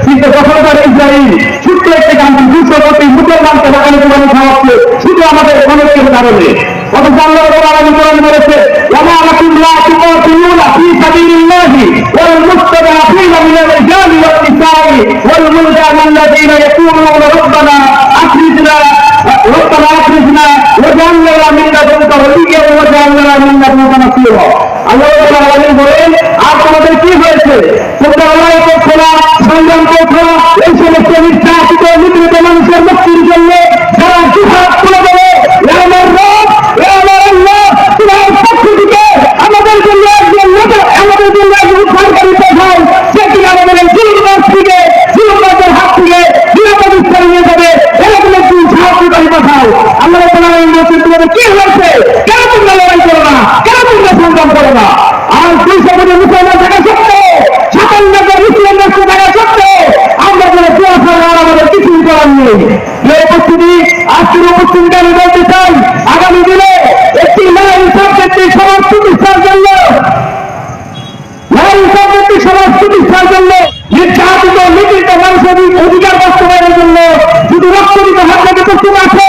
কিন্তু দখলদার ইসরায়েল ছোট্ট একটি কান্ট্রি 200 কোটি মুসলমানকে সেখানে জীবনে খাওয়াচ্ছে শুধু আমাদের অনেকের কারণে। অথচ আল্লাহ রাব্বুল আলামিন কোরআন বলেছে ওয়া লাকুম লা তুকাতিলুনা ফী সাবিলিল্লাহি ওয়াল মুস্তাদআফিনা মিনার রিজালি ওয়ান নিসাই ওয়াল মুলদানিল্লাযীনা ইয়াকুলুনা রাব্বানা আখরিজনা ওয়াজআল লানা মিন লাদুনকা ওয়ালিয়্যান ওয়াজআল লানা মিন লাদুনকা নাসীরা। আল্লাহ রাব্বুল আলামিন বলেন আর তোমাদের কি হয়েছে? তোমরা লড়াই করছো না, সংগ্রাম করছো না, এই সমস্ত নির্যাতিত নিপীড়িত মানুষের মুক্তির জন্য যারা জিহাদ করে দেবে আমার রব আমার আল্লাহ তোমার পক্ষ থেকে আমাদের জন্য একজন নেতা, আমাদের জন্য একজন সরকারি প্রধান সেটি আমাদের এই জুলুমবাজ থেকে জুলুমবাজের হাত থেকে নিরাপদ স্থানে নিয়ে যাবে এরকম একটি সাহায্যকারী পাঠাও। আল্লাহ রাব্বুল আলামিন বলছেন তোমাদের কি হয়েছে? কেন তোমরা লড়াই করো না? কেন তোমরা সংগ্রাম করো না? আর 200 কোটি মুসলমান থাকা সত্ত্বেও 57 মুসলিম রাষ্ট্র থাকা সত্ত্বেও আমরা কোনো কুয়াশা আমাদের কিছুই করার নেই। এই উপস্থিতি আজকের উপস্থিতিটা আমি বলতে চাই আগামী দিনে একটি নারী সাবজেক্টের সমাজ প্রতিষ্ঠার জন্য নির্যাতিত নিপীড়িত মানুষের অধিকার বাস্তবায়নের জন্য শুধু রক্ত দিতে হাত থেকে প্রস্তুত আছে।